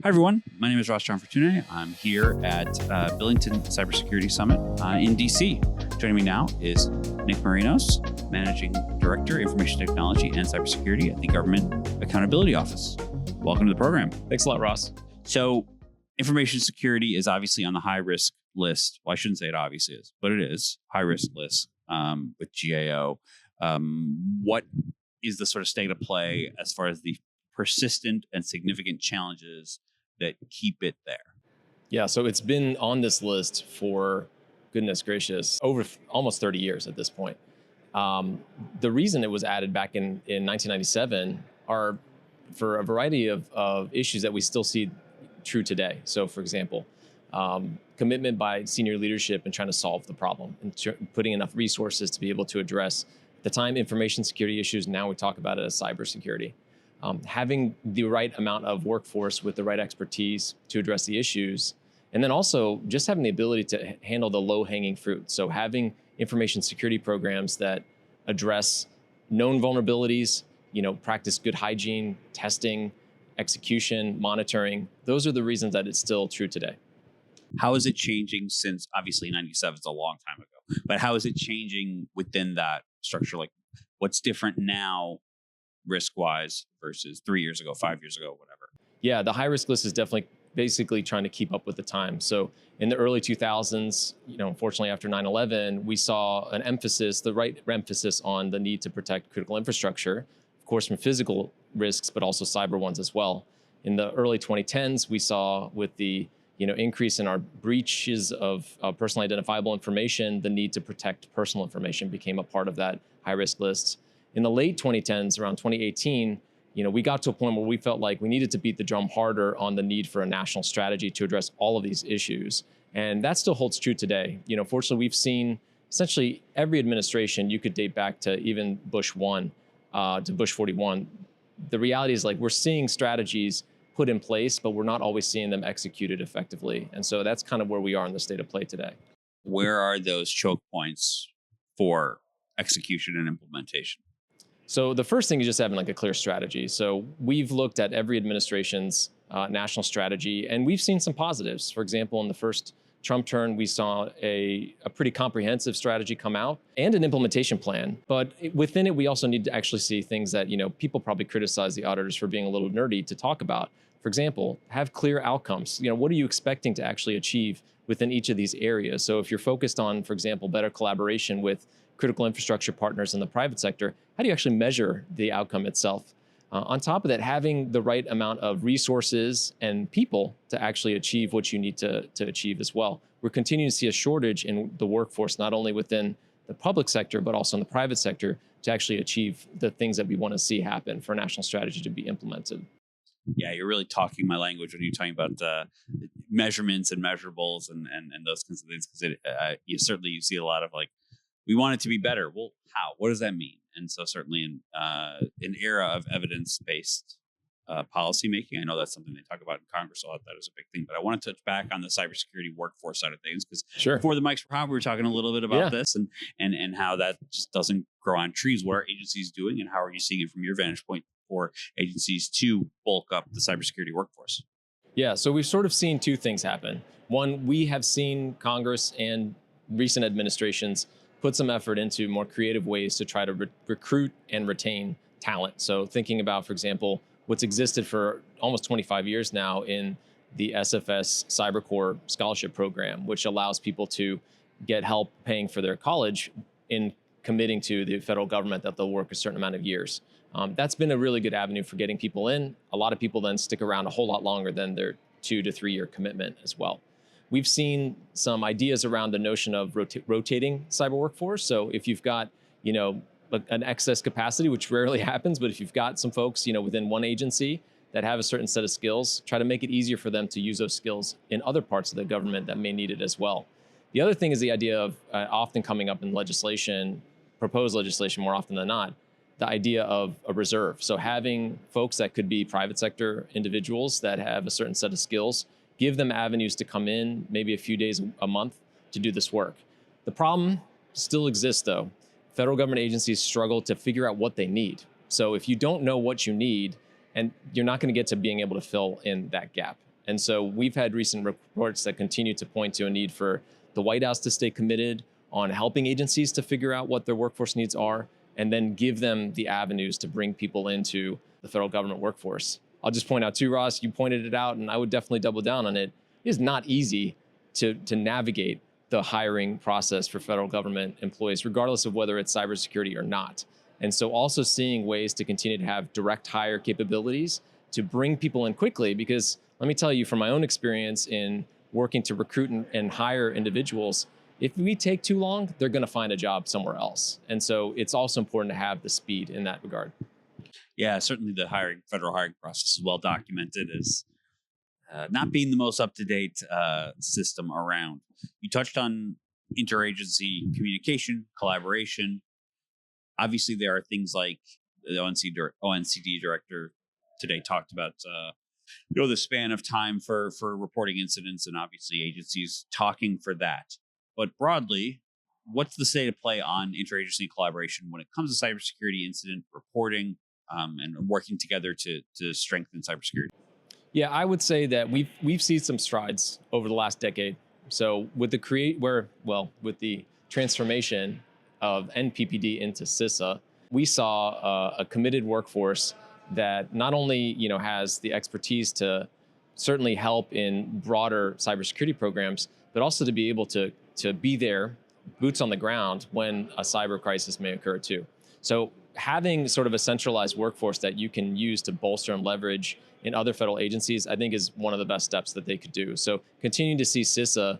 Hi, everyone. My name is Ross John Fortune. I'm here at Billington Cybersecurity Summit in DC. Joining me now is Nick Marinos, Managing Director, Information Technology and Cybersecurity at the Government Accountability Office. Welcome to the program. Thanks a lot, Ross. So, information security is obviously on the high risk list. Well, I shouldn't say it obviously is, but it is high risk list with GAO. What is the sort of state of play as far as the persistent and significant challenges that keep it there? Yeah, so it's been on this list for, goodness gracious, over almost 30 years at this point. The reason it was added back in 1997 are for a variety of issues that we still see true today. So, for example, commitment by senior leadership in trying to solve the problem and putting enough resources to be able to address the time information security issues. Now we talk about it as cybersecurity. Having the right amount of workforce with the right expertise to address the issues, and then also just having the ability to handle the low-hanging fruit. So having information security programs that address known vulnerabilities, practice good hygiene, testing, execution, monitoring. Those are the reasons that it's still true today. How is it changing since, obviously 97 is a long time ago, but how is it changing within that structure? Like, what's different now risk-wise versus 3 years ago, 5 years ago, whatever? Yeah, the high-risk list is definitely basically trying to keep up with the time. So in the early 2000s, unfortunately after 9/11, we saw the right emphasis on the need to protect critical infrastructure, of course from physical risks, but also cyber ones as well. In the early 2010s, we saw with the increase in our breaches of personally identifiable information, the need to protect personal information became a part of that high-risk list. In the late 2010s, around 2018, we got to a point where we felt like we needed to beat the drum harder on the need for a national strategy to address all of these issues. And that still holds true today. Fortunately, we've seen essentially every administration, you could date back to even Bush 1 to Bush 41. The reality is we're seeing strategies put in place, but we're not always seeing them executed effectively. And so that's kind of where we are in the state of play today. Where are those choke points for execution and implementation? So the first thing is just having a clear strategy. So we've looked at every administration's national strategy, and we've seen some positives. For example, in the first Trump term, we saw a pretty comprehensive strategy come out and an implementation plan. But within it, we also need to actually see things that people probably criticize the auditors for being a little nerdy to talk about. For example, have clear outcomes. What are you expecting to actually achieve within each of these areas? So if you're focused on, for example, better collaboration with critical infrastructure partners in the private sector, how do you actually measure the outcome itself? On top of that, having the right amount of resources and people to actually achieve what you need to achieve as well. We're continuing to see a shortage in the workforce, not only within the public sector, but also in the private sector to actually achieve the things that we want to see happen for a national strategy to be implemented. Yeah, you're really talking my language when you're talking about measurements and measurables and those kinds of things, because you see a lot of we want it to be better. Well, how? What does that mean? And so certainly in an era of evidence-based policy making, I know that's something they talk about in Congress a lot. That is a big thing. But I want to touch back on the cybersecurity workforce side of things, because before the mics were on, we were talking a little bit about this and how that just doesn't grow on trees. What are agencies doing, and how are you seeing it from your vantage point for agencies to bulk up the cybersecurity workforce? Yeah, so we've sort of seen two things happen. One, we have seen Congress and recent administrations put some effort into more creative ways to try to recruit and retain talent. So thinking about, for example, what's existed for almost 25 years now in the SFS CyberCorps scholarship program, which allows people to get help paying for their college in committing to the federal government that they'll work a certain amount of years. That's been a really good avenue for getting people in. A lot of people then stick around a whole lot longer than their 2 to 3 year commitment as well. We've seen some ideas around the notion of rotating cyber workforce. So if you've got, an excess capacity, which rarely happens, but if you've got some folks, within one agency that have a certain set of skills, try to make it easier for them to use those skills in other parts of the government that may need it as well. The other thing is the idea of often coming up in legislation, proposed legislation more often than not, the idea of a reserve. So having folks that could be private sector individuals that have a certain set of skills, give them avenues to come in maybe a few days a month to do this work. The problem still exists though. Federal government agencies struggle to figure out what they need. So if you don't know what you need, and you're not going to get to being able to fill in that gap. And so we've had recent reports that continue to point to a need for the White House to stay committed on helping agencies to figure out what their workforce needs are, and then give them the avenues to bring people into the federal government workforce. I'll just point out too, Ross, you pointed it out, and I would definitely double down on it. It is not easy to navigate the hiring process for federal government employees, regardless of whether it's cybersecurity or not. And so also seeing ways to continue to have direct hire capabilities to bring people in quickly, because let me tell you from my own experience in working to recruit and hire individuals, if we take too long, they're going to find a job somewhere else. And so it's also important to have the speed in that regard. Yeah, certainly the federal hiring process is well documented as not being the most up-to-date system around. You touched on interagency communication, collaboration. Obviously, there are things like the ONCD director today talked about the span of time for reporting incidents, and obviously agencies talking for that. But broadly, what's the state of play on interagency collaboration when it comes to cybersecurity incident reporting and working together to strengthen cybersecurity? Yeah, I would say that we've seen some strides over the last decade. So with the transformation of NPPD into CISA, we saw a committed workforce that not only has the expertise to certainly help in broader cybersecurity programs, but also to be able to be there, boots on the ground, when a cyber crisis may occur too. So having sort of a centralized workforce that you can use to bolster and leverage in other federal agencies, I think is one of the best steps that they could do. So continuing to see CISA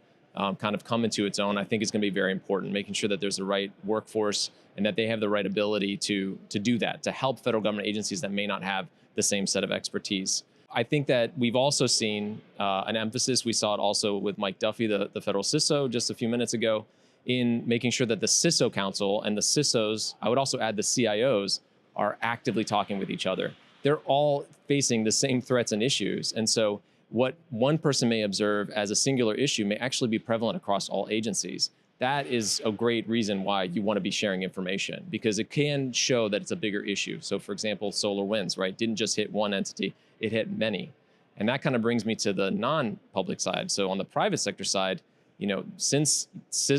kind of come into its own, I think is going to be very important, making sure that there's the right workforce and that they have the right ability to do that, to help federal government agencies that may not have the same set of expertise. I think that we've also seen an emphasis, we saw it also with Mike Duffy, the federal CISO, just a few minutes ago, in making sure that the CISO Council and the CISOs, I would also add the CIOs, are actively talking with each other. They're all facing the same threats and issues. And so what one person may observe as a singular issue may actually be prevalent across all agencies. That is a great reason why you want to be sharing information, because it can show that it's a bigger issue. So for example, SolarWinds, right, didn't just hit one entity, it hit many. And that kind of brings me to the non-public side. So on the private sector side, since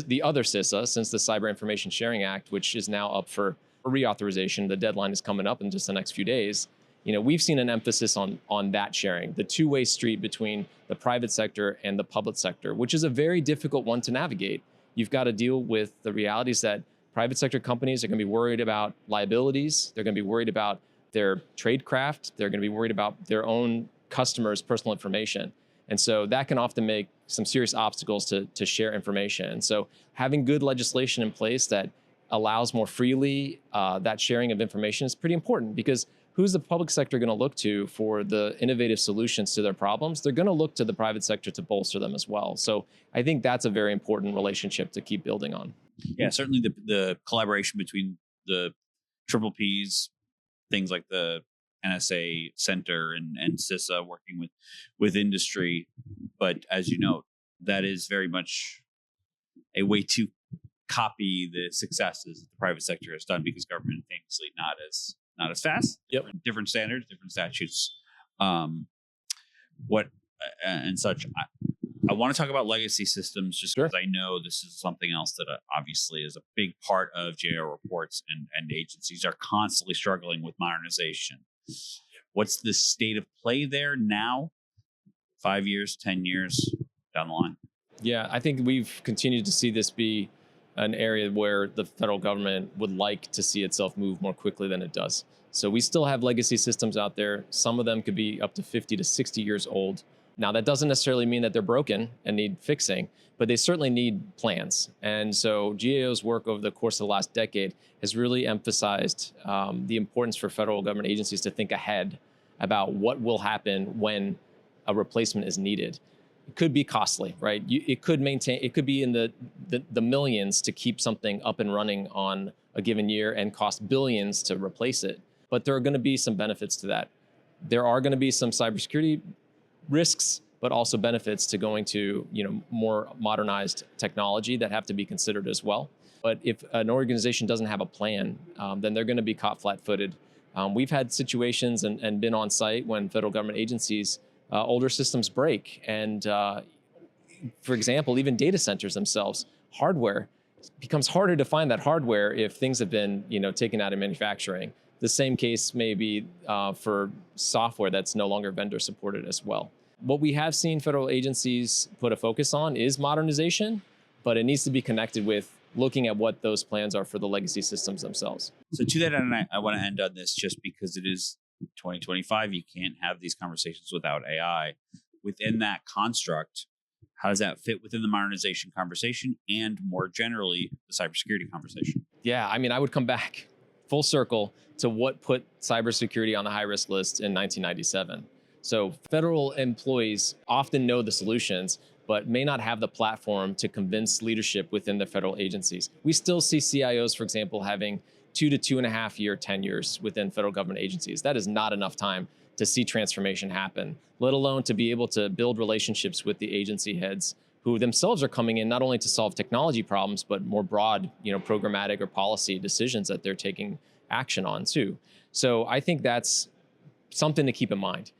the other CISA, since the Cyber Information Sharing Act, which is now up for reauthorization, the deadline is coming up in just the next few days, we've seen an emphasis on that sharing, the two-way street between the private sector and the public sector, which is a very difficult one to navigate. You've got to deal with the realities that private sector companies are going to be worried about liabilities. They're going to be worried about their tradecraft. They're going to be worried about their own customers' personal information. And so that can often make some serious obstacles to share information. And so having good legislation in place that allows more freely that sharing of information is pretty important, because who's the public sector going to look to for the innovative solutions to their problems? They're going to look to the private sector to bolster them as well. So I think that's a very important relationship to keep building on. Yeah, certainly the collaboration between the triple Ps, things like the NSA Center and CISA working with industry. But as you know, that is very much a way to copy the successes that the private sector has done, because government famously not as fast. Yep. Different standards, different statutes, and such. I want to talk about legacy systems, just because I know this is something else that obviously is a big part of GAO reports, and agencies are constantly struggling with modernization. What's the state of play there now, 5 years, 10 years down the line? Yeah, I think we've continued to see this be an area where the federal government would like to see itself move more quickly than it does. So we still have legacy systems out there. Some of them could be up to 50 to 60 years old. Now, that doesn't necessarily mean that they're broken and need fixing, but they certainly need plans. And so GAO's work over the course of the last decade has really emphasized the importance for federal government agencies to think ahead about what will happen when a replacement is needed. It could be costly, right? It could be in the millions to keep something up and running on a given year and cost billions to replace it. But there are going to be some benefits to that. There are going to be some cybersecurity risks, but also benefits to going to more modernized technology that have to be considered as well. But if an organization doesn't have a plan, then they're going to be caught flat-footed. We've had situations and been on site when federal government agencies older systems break. And for example, even data centers themselves, hardware, it becomes harder to find that hardware if things have been taken out of manufacturing. The same case may be for software that's no longer vendor supported as well. What we have seen federal agencies put a focus on is modernization, but it needs to be connected with looking at what those plans are for the legacy systems themselves. So to that end, I want to end on this just because it is 2025. You can't have these conversations without AI. Within that construct, how does that fit within the modernization conversation and more generally the cybersecurity conversation? Yeah, I mean, I would come back full circle to what put cybersecurity on the high-risk list in 1997. So federal employees often know the solutions, but may not have the platform to convince leadership within the federal agencies. We still see CIOs, for example, having 2 to 2.5 year tenures within federal government agencies. That is not enough time to see transformation happen, let alone to be able to build relationships with the agency heads who themselves are coming in not only to solve technology problems, but more broad, programmatic or policy decisions that they're taking action on too. So I think that's something to keep in mind.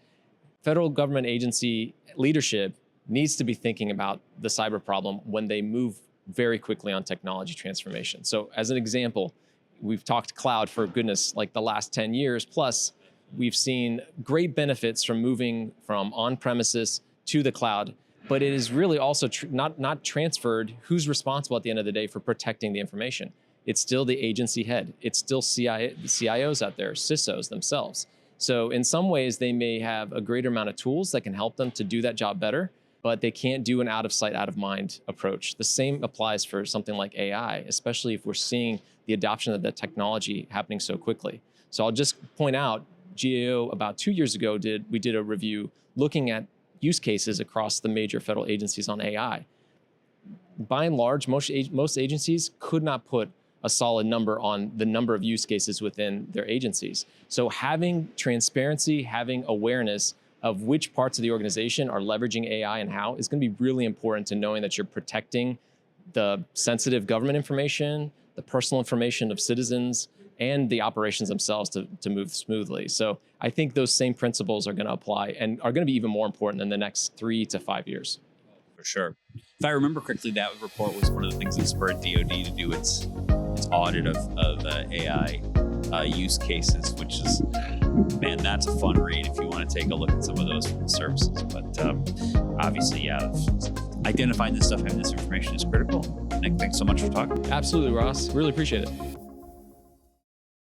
Federal government agency leadership needs to be thinking about the cyber problem when they move very quickly on technology transformation. So as an example, we've talked cloud for goodness, like the last 10 years plus, we've seen great benefits from moving from on-premises to the cloud, but it is really also not transferred who's responsible at the end of the day for protecting the information. It's still the agency head. It's still CIOs out there, CISOs themselves. So in some ways, they may have a greater amount of tools that can help them to do that job better, but they can't do an out of sight, out of mind approach. The same applies for something like AI, especially if we're seeing the adoption of that technology happening so quickly. So I'll just point out, GAO about 2 years ago we did a review looking at use cases across the major federal agencies on AI. By and large, most agencies could not put a solid number on the number of use cases within their agencies. So having transparency, having awareness of which parts of the organization are leveraging AI and how is going to be really important to knowing that you're protecting the sensitive government information, the personal information of citizens, and the operations themselves to move smoothly. So I think those same principles are going to apply and are going to be even more important in the next 3 to 5 years. For sure. If I remember correctly, that report was one of the things that spurred DoD to do its audit of AI use cases, which is, man, that's a fun read if you want to take a look at some of those from the services. But obviously, yeah, identifying this stuff, having this information is critical. Nick, thanks so much for talking. Absolutely, Ross. Really appreciate it.